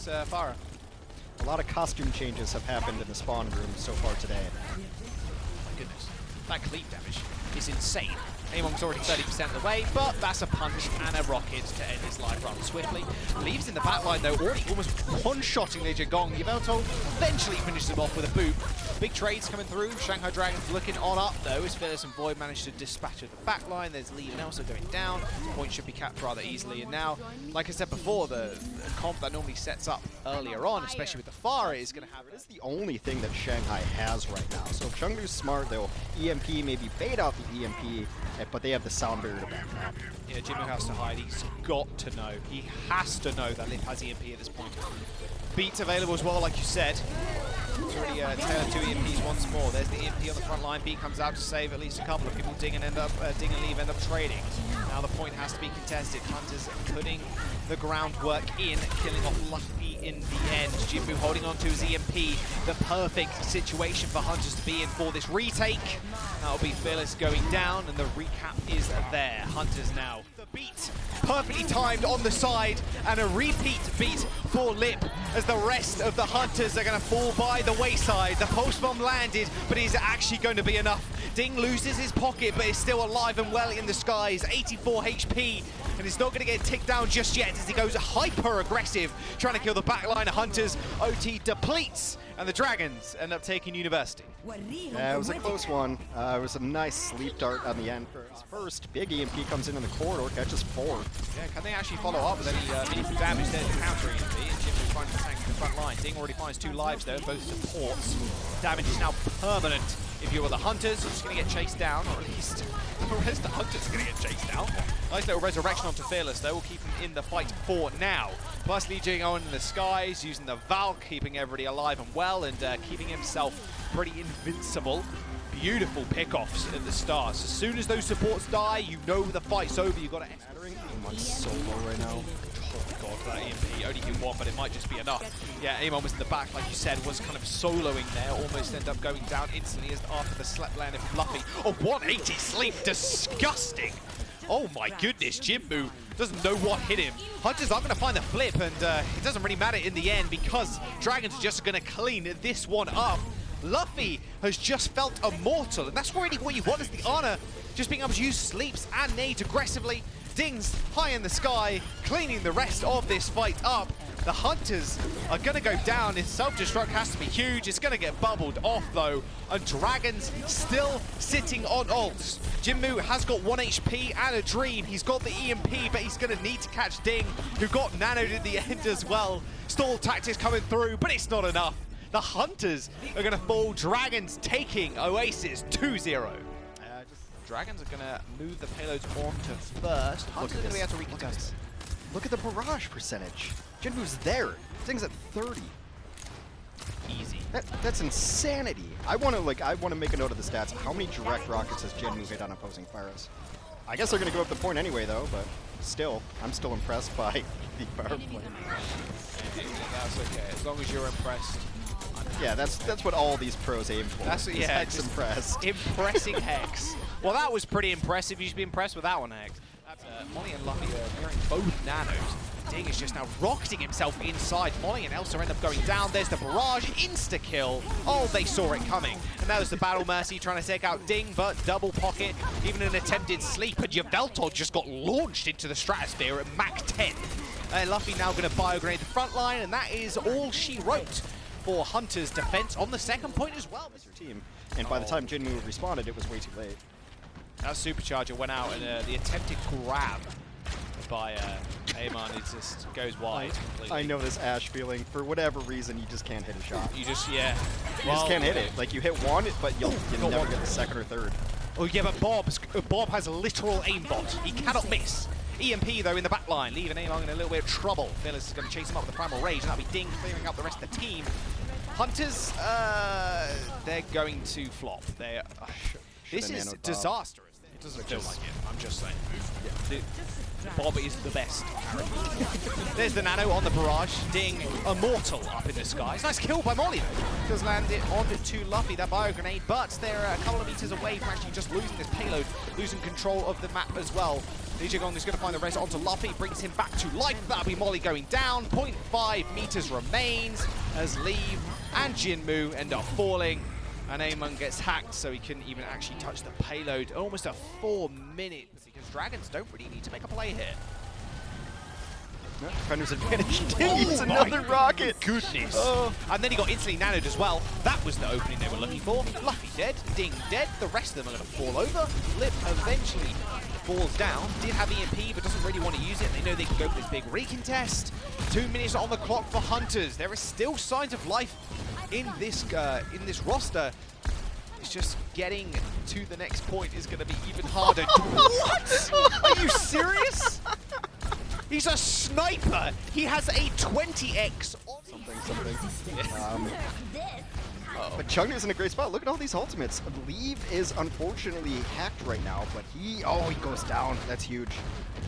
this Pharah. A lot of costume changes have happened in the spawn room so far today. My goodness. That cleave damage is insane. Amon's already 30% of the way, but that's a punch and a rocket to end his life rather swiftly. Leaves in the backline though, already almost one-shotting the Jagong. Yveltal eventually finishes him off with a boot. Big trades coming through. Shanghai Dragons looking on up though, as Phyllis and Void managed to dispatch at the backline. There's Lee and Elsa going down. Point should be capped rather easily. And now, like I said before, the comp that normally sets up earlier on, especially with the Pharah, is going to have it. It's the only thing that Shanghai has right now. So if Chengdu's smart, they'll EMP, maybe bait out the EMP, but they have the sound barrier to back up. Yeah, Jinmu has to hide. He's got to know. He has to know that Lip has EMP at this point. Beats available as well, like you said. It's already tailored 2 EMPs once more. There's the EMP on the front line. Beat comes out to save at least a couple of people. Ding and Leave end up trading. Now the point has to be contested. Hunters putting the groundwork in, killing off Lucky in the end. Jinmu holding on to his EMP. The perfect situation for Hunters to be in for this retake. That'll be Fearless going down, and the recap is there. Hunters now. The beat perfectly timed on the side, and a repeat beat for Lip as the rest of the Hunters are going to fall by the wayside. The post bomb landed, but is it actually going to be enough? Ding loses his pocket, but is still alive and well in the skies. 84 HP, and it's not going to get ticked down just yet as he goes hyper aggressive, trying to kill the backline of Hunters. OT depletes, and the Dragons end up taking University. Yeah, it was a close one. It was a nice sleep dart on the end. First, big EMP comes in the corridor, catches 4. Yeah, can they actually follow up with any meaningful damage there to counter EMP? And Jinmu trying to tank the front line. Ding already finds 2 lives though, both supports. Damage is now permanent. If you were the Hunters, you're just going to get chased down, or at least the rest of the Hunters are going to get chased down. Nice little resurrection onto Fearless though, will keep him in the fight for now. Plus Lee Jing on in the skies, using the Valk, keeping everybody alive and well, and keeping himself pretty invincible. Beautiful pickoffs at the start. So as soon as those supports die, you know the fight's over. You've got to entering. Amon's solo right now. Oh god, that EMP only hit 1, but it might just be enough. Yeah, Amon was in the back, like you said, was kind of soloing there. Almost end up going down instantly as after the slap landed from Luffy. Oh, 180 sleep, disgusting. Oh my goodness, Jinmu doesn't know what hit him. Hunters are going to find the flip, and it doesn't really matter in the end because Dragons are just going to clean this one up. Luffy has just felt immortal, and that's really what you want is the honor. Just being able to use sleeps and nades aggressively. Dings high in the sky, cleaning the rest of this fight up. The Hunters are going to go down. His self-destruct has to be huge. It's going to get bubbled off though. And Dragons still sitting on ults. Jinmu has got 1 HP and a dream. He's got the EMP, but he's going to need to catch Ding, who got nanoed at the end as well. Stall tactics coming through, but it's not enough. The Hunters are going to fall. Dragons taking Oasis 2-0. Dragons are going to move the payloads on to first. Hunters are going to be able to recontest. Look at the barrage percentage. Jinmu's there. Thing's at 30. Easy. That's insanity. I want to make a note of the stats. How many direct rockets has Jinmu hit on opposing Pharahs? I guess they're going to go up the point anyway, though. But still, I'm still impressed by the power play. That's okay. As long as you're impressed. Yeah, that's what all these pros aim for. That's yeah. Hex impressed. Impressing Hex. Well, that was pretty impressive. You should be impressed with that one, Hex. Molly and Luffy are wearing both nanos. Ding is just now rocketing himself inside. Molly and Elsa end up going down. There's the barrage, insta-kill. Oh, they saw it coming. And that was the Battle Mercy trying to take out Ding, but double pocket, even an attempted sleep. And Yveltal just got launched into the stratosphere at Mach 10. Luffy now going to bio-grenade the front line, and that is all she wrote for Hunter's defense on the second point as well. Team. And by the time Jinmu responded, it was way too late. That supercharger went out, and the attempted grab by Amon, it just goes wide completely. I know this Ash feeling. For whatever reason, you just can't hit a shot. You just, yeah. You just can't hit it. Like, you hit one, but you'll never get the second or third. Oh, yeah, but Bob has a literal aimbot. He cannot miss. EMP, though, in the back line, leaving Amon in a little bit of trouble. Phyllis is going to chase him up with the Primal Rage, and that'll be Ding clearing up the rest of the team. Hunters, they're going to flop. They're, this is disastrous. It doesn't feel like it, I'm just saying. Yeah. Bob is the best. There's the nano on the barrage. Ding, immortal up in the skies. Nice kill by Molly, though. Does land it on to Luffy, that bio grenade, but they're a couple of meters away from actually just losing this payload, losing control of the map as well. Gong is going to find the res onto Luffy, brings him back to life. That'll be Molly going down. 0.5 meters remains as Leave and Jinmu end up falling. And Amon gets hacked, so he couldn't even actually touch the payload. Almost a 4 minute, because Dragons don't really need to make a play here. No, defender's advantage. It's another rocket. Goodness. And then he got instantly nanoed as well. That was the opening they were looking for. Luffy dead, Ding dead. The rest of them are going to fall over. Lip eventually falls down. Did have EMP, but doesn't really want to use it. They know they can go for this big recontest. 2 minutes on the clock for Hunters. There is still signs of life in this roster. It's just getting to the next point is going to be even harder. What? Are you serious? He's a sniper. He has a 20x. Something. But Chengdu's in a great spot. Look at all these ultimates. Leave is unfortunately hacked right now, but he goes down. That's huge.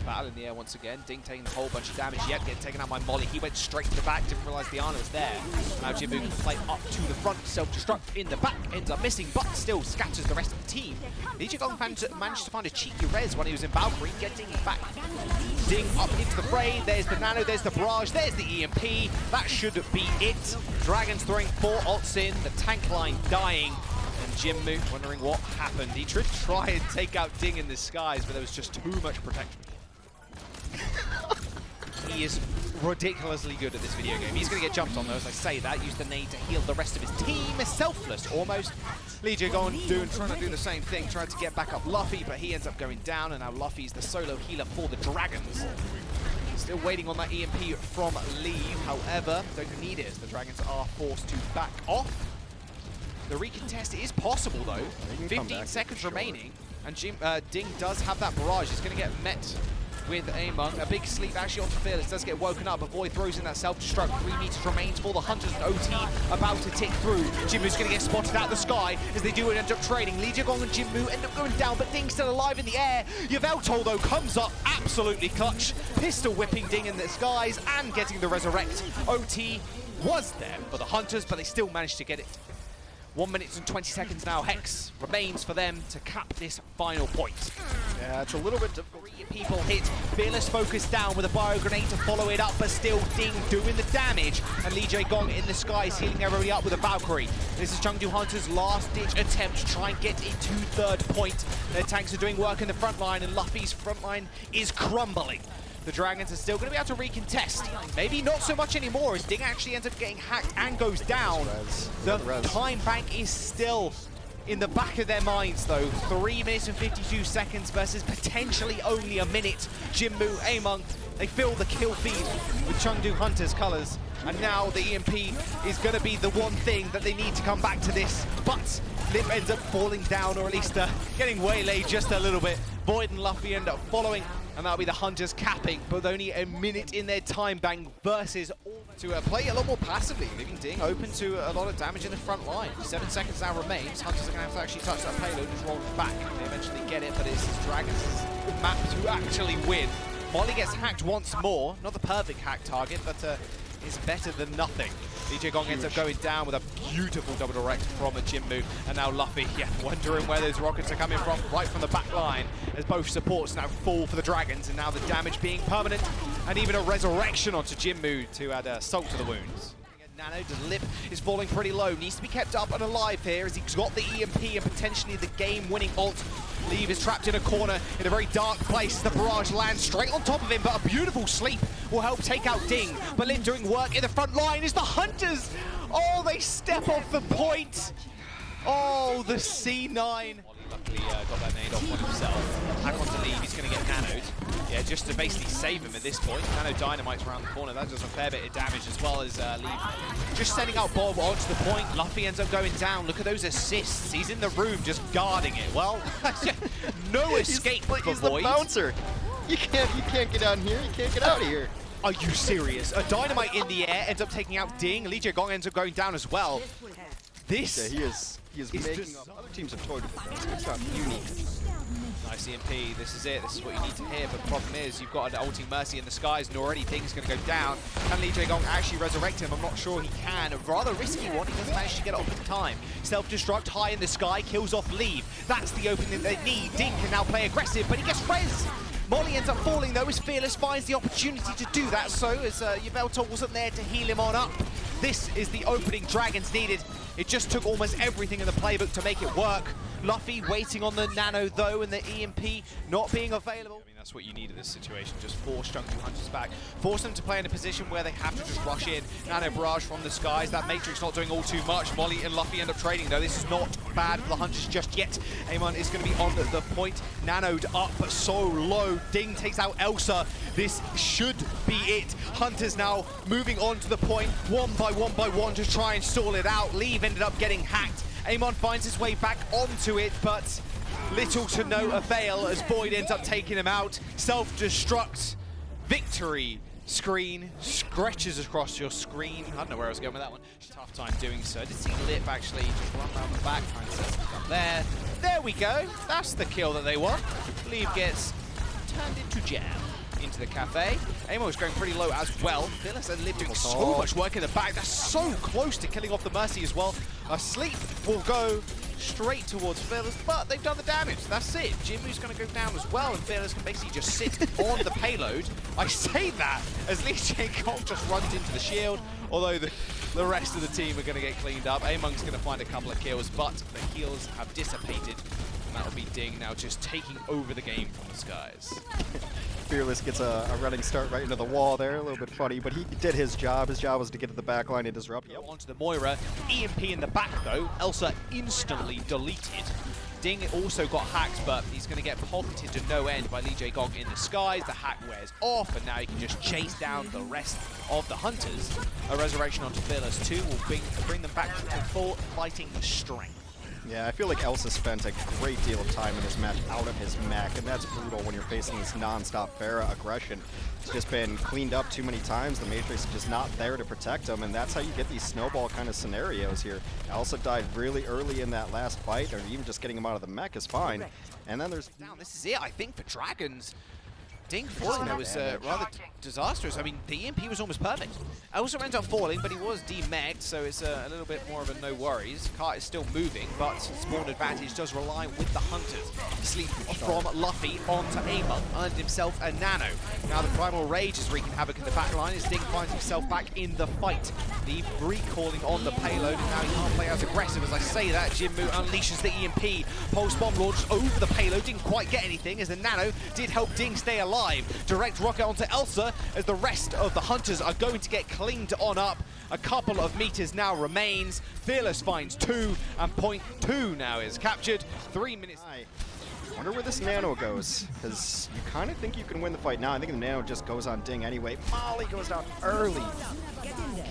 Battle in the air once again. Ding taking a whole bunch of damage yet, getting taken out by Molly. He went straight to the back, didn't realize the Ana was there. Now Jinmu can play up to the front, self-destruct in the back, ends up missing, but still scatters the rest of the team. Gong managed to find a cheeky res when he was in Valkyrie, getting back. Ding up into the fray. There's the nano, there's the barrage, there's the EMP. That should be it. Dragons throwing 4 ults in, the tank line dying. And Jinmu wondering what happened. He tried to try and take out Ding in the skies, but there was just too much protection. He is ridiculously good at this video game. He's going to get jumped on though, as I say that. Use the nade to heal the rest of his team. Selfless, almost. Gong trying to do the same thing, trying to get back up Luffy, but he ends up going down, and now Luffy's the solo healer for the Dragons. Still waiting on that EMP from Leave. However, don't need it as the Dragons are forced to back off. The recontest is possible though. 15 seconds remaining, and Ding does have that barrage. He's going to get met with Amon. A big sleep actually onto Fearless. Does get woken up. Avoid throws in that self-destruct. 3 meters remains for the Hunters and OT about to tick through. Jinmu's going to get spotted out of the sky as they do end up trading. Gong and Jinmu end up going down, but Ding's still alive in the air. Yveltal though comes up absolutely clutch. Pistol whipping Ding in the skies and getting the resurrect. OT was there for the Hunters, but they still managed to get it. 1 minute and 20 seconds now. Hex remains for them to cap this final point. Yeah, it's a little bit difficult. 3 people hit. Fearless focused down with a bio grenade to follow it up, but still Ding doing the damage. And Gong in the skies healing everybody up with a Valkyrie. This is Chengdu Hunters' last-ditch attempt to try and get into 3rd point. Their tanks are doing work in the front line, and Luffy's front line is crumbling. The Dragons are still going to be able to recontest. Maybe not so much anymore as Ding actually ends up getting hacked and goes down. The time bank is still in the back of their minds though. 3 minutes and 52 seconds versus potentially only a minute. Jinmu, Amon, they fill the kill feed with Chengdu Hunters colours. And now the EMP is going to be the one thing that they need to come back to this. But Lip ends up falling down, or at least getting waylaid just a little bit. Void and Luffy end up following, and that'll be the Hunters capping, but only a minute in their time bank versus all to play a lot more passively, leaving Ding open to a lot of damage in the front line. 7 seconds now remains. Hunters are going to have to actually touch that payload and roll it back. They eventually get it, but it's Dragons' map to actually win. Molly gets hacked once more. Not the perfect hack target, but is better than nothing. Gong ends up going down with a beautiful double direct from a Jinmu, and now Luffy, wondering where those rockets are coming from, right from the back line, as both supports now fall for the Dragons, and now the damage being permanent, and even a resurrection onto Jinmu to add salt to the wounds. Nano, the Lip is falling pretty low, needs to be kept up and alive here as he's got the EMP and potentially the game-winning ult. Leave is trapped in a corner in a very dark place. The barrage lands straight on top of him, but a beautiful sleep will help take out Ding. But Lin doing work in the front line is the Hunters. Oh, they step off the point. Oh, the C9. Luckily got that nade off on himself. Hack onto Leave, he's going to get nanoed. Yeah, just to basically save him at this point. Nano Dynamite's around the corner. That does a fair bit of damage as well as Leave. Just sending out Bob onto the point. Luffy ends up going down. Look at those assists. He's in the room just guarding it. Well, no escape for He's Void. the bouncer. You can't get out here. You can't get out of here. Are you serious? A Dynamite in the air ends up taking out Ding. Gong ends up going down as well. This he is making up. Other teams have toyed with this. It's not unique. Nice EMP, this is it, this is what you need to hear, but the problem is you've got an ulting Mercy in the skies and already Ding's going to go down. Can Gong actually resurrect him? I'm not sure he can. A rather risky one, he doesn't manage to get off in time. Self-destruct high in the sky, kills off Leave. That's the opening they need. Ding can now play aggressive, but he gets res. Molly ends up falling though as Fearless finds the opportunity to do that, so as Yveltal wasn't there to heal him on up. This is the opening Dragons needed. It just took almost everything in the playbook to make it work. Luffy waiting on the Nano though, and the EMP not being available. I mean, that's what you need in this situation. Just force Chengdu Hunters back. Force them to play in a position where they have to just rush in. Nano barrage from the skies. That Matrix not doing all too much. Molly and Luffy end up trading though. This is not bad for the Hunters just yet. Amon is going to be on the point. Nanoed up, but so low. Ding takes out Elsa. This should be it. Hunters now moving on to the point, one by one to try and stall it out. Leave ended up getting hacked. Amon finds his way back onto it, but little to no avail as Void ends up taking him out. Self-destruct. Victory screen stretches across your screen. I don't know where I was going with that one. Tough time doing so. I did see Lip actually just run around the back, trying to set something up there. There we go. That's the kill that they want. Leave gets turned into jam. Into the cafe. Amo is going pretty low as well. Fearless and Lib doing so much work in the back. They're so close to killing off the Mercy as well. Sleep will go straight towards Fearless, but they've done the damage. That's it. Jinmu's going to go down as well, and Fearless can basically just sit on the payload. I say that as Lee Jae-Gong just runs into the shield, although the rest of the team are going to get cleaned up. Among's going to find a couple of kills, but the heals have dissipated. And that'll be Ding now just taking over the game from the skies. Fearless gets a running start right into the wall there, a little bit funny, but he did his job. His job was to get to the back line and disrupt. Yep. Onto the Moira. EMP in the back though. Elsa instantly deleted. Ding also got hacked, but he's going to get pocketed to no end by Lee Jae-Gong in the skies. The hack wears off, and now he can just chase down the rest of the Hunters. A resurrection onto Fearless 2 will bring them back to full fighting strength. Yeah, I feel like Elsa spent a great deal of time in this match out of his mech, and that's brutal when you're facing this non-stop Pharah aggression. It's just been cleaned up too many times. The Matrix is just not there to protect him, and that's how you get these snowball kind of scenarios here. Elsa died really early in that last fight, or even just getting him out of the mech is fine. And then there's... This is it, I think, for Dragons. Ding falling there was rather disastrous. I mean, the EMP was almost perfect. Elsa ends up falling, but he was demegged, so it's a little bit more of a no worries. Cart is still moving, but spawn advantage does rely with the Hunters. Sleep from Luffy onto Amon, earned himself a Nano. Now the Primal Rage is wreaking havoc in the back line as Ding finds himself back in the fight. The recalling on the payload, and now he can't play as aggressive. As I say that, Jinmu unleashes the EMP. Pulse Bomb launched over the payload, didn't quite get anything, as the Nano did help Ding stay alive. Direct rocket onto Elsa as the rest of the Hunters are going to get cleaned on up. A couple of meters now remains. Fearless finds 2, and point 2 now is captured. 3 minutes. I wonder where this Nano goes, because you kind of think you can win the fight now. I think the Nano just goes on Ding anyway. Molly goes down early.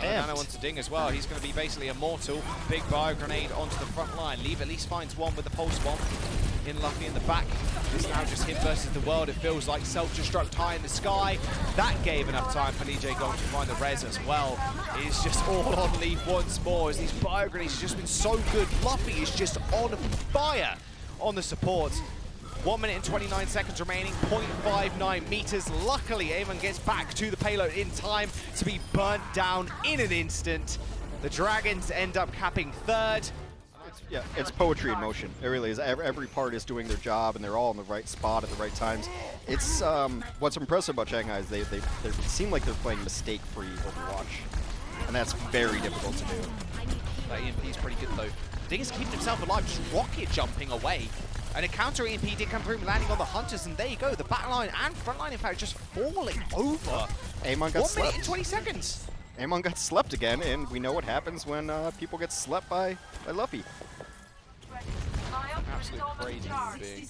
Nano wants to Ding as well. He's going to be basically immortal. Big bio grenade onto the front line. Leave at least finds one with the pulse bomb. In Luffy in the back. It's now just him versus the world. It feels like self-destruct high in the sky. That gave enough time for Lee Jae-Gong to find the res as well. It's just all on Leaf once more as these bio grenades have just been so good. Luffy is just on fire on the supports. 1 minute and 29 seconds remaining, 0.59 meters. Luckily, Amon gets back to the payload in time to be burnt down in an instant. The Dragons end up capping third. Yeah, it's poetry in motion. It really is. Every part is doing their job, and they're all in the right spot at the right times. It's what's impressive about Shanghai is they seem like they're playing mistake-free Overwatch, and that's very difficult to do. That EMP is pretty good though. Ding is keeping himself alive, just rocket jumping away. And a counter EMP did come through, landing on the Hunters, and there you go. The backline and frontline, in fact, just falling over. Amon got 1 slept. minute and 20 seconds. Amon got slept again, and we know what happens when people get slept by Luffy. Absolute crazy being.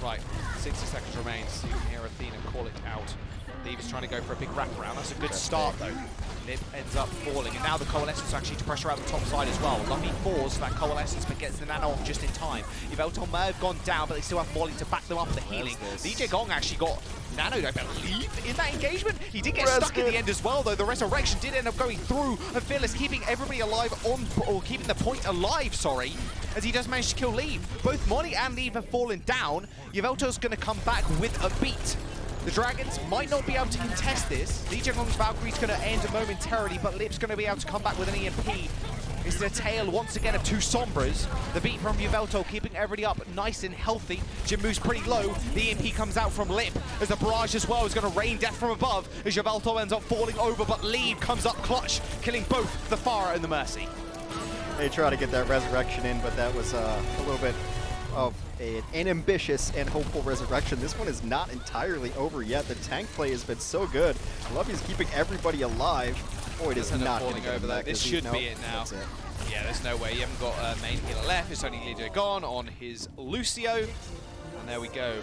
Right, 60 seconds remains. You can hear Athena call it out. Leave is trying to go for a big wraparound. That's a good start though. Nib ends up falling, and now the Coalescence actually to pressure out the top side as well. Luffy falls for that Coalescence, but gets the Nano off just in time. Yveltal may have gone down, but they still have Molly to back them up with the healing. Lee Jae-Gong actually got Nanoed, I believe, in that engagement. He did get stuck in the end as well, though. The Resurrection did end up going through, and Fearless keeping everybody alive or keeping the point alive, sorry, as he does manage to kill Leave. Both Molly and Leave have fallen down. Yveltal's going to come back with a beat. The Dragons might not be able to contest this. Lee Jae-Gong's Valkyrie's going to end momentarily, but Lip's going to be able to come back with an EMP. It's the tale once again of two Sombras. The beat from Yveltal keeping everybody up nice and healthy. Jinmu's pretty low. The EMP comes out from Lip as the barrage as well is going to rain death from above as Yveltal ends up falling over, but Leave comes up clutch, killing both the Pharah and the Mercy. They try to get that resurrection in, but that was a little bit of an ambitious and hopeful resurrection. This one is not entirely over yet. The tank play has been so good. Luffy's keeping everybody alive. Boy, it is not going to get him back. This should be it now. Yeah, there's no way. You haven't got a main healer left. It's only Lidio gone on his Lucio. And there we go.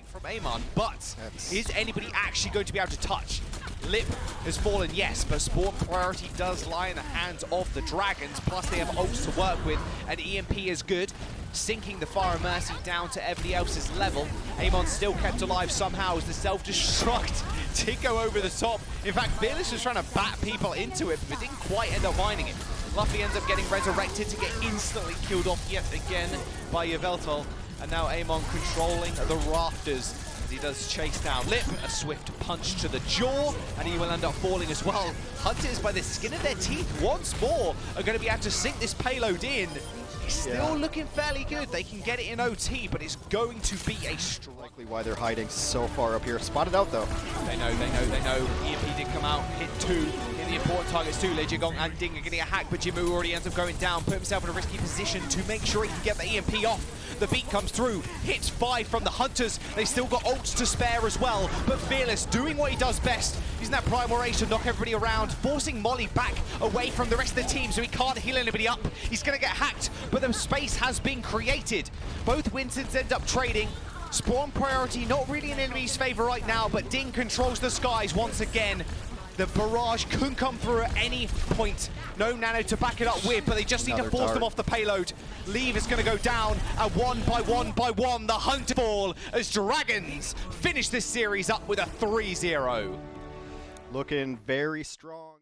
From Amon, but is anybody actually going to be able to touch? Lip has fallen, yes, but spawn priority does lie in the hands of the Dragons, plus they have ults to work with, and EMP is good, sinking the Pharah Mercy down to everybody else's level. Amon still kept alive somehow as the self-destruct did go over the top. In fact, Fearless was trying to bat people into it, but didn't quite end up finding it. Luffy ends up getting resurrected to get instantly killed off yet again by Yveltal. And now Amon controlling the rafters as he does chase down Lip. A swift punch to the jaw, and he will end up falling as well. Hunters, by the skin of their teeth, once more are going to be able to sink this payload in. It's still looking fairly good. They can get it in OT, but it's going to be a strike. Likely why they're hiding so far up here. Spotted out, though. They know. EMP did come out, hit two. The important targets too. Lejigong and Ding are getting a hack, but Jinmu already ends up going down, put himself in a risky position to make sure he can get the EMP off. The beat comes through, hits 5 from the Hunters. They still got ults to spare as well, but Fearless doing what he does best, using that Primal Rage to knock everybody around, forcing Molly back away from the rest of the team so he can't heal anybody up. He's going to get hacked, but the space has been created. Both Winsons end up trading. Spawn priority not really in enemy's favor right now, but Ding controls the skies once again. The barrage couldn't come through at any point. No nano to back it up with, but they just need to force them off the payload. Leave is going to go down, and one by one, the Hunter fall as Dragons finish this series up with a 3-0. Looking very strong.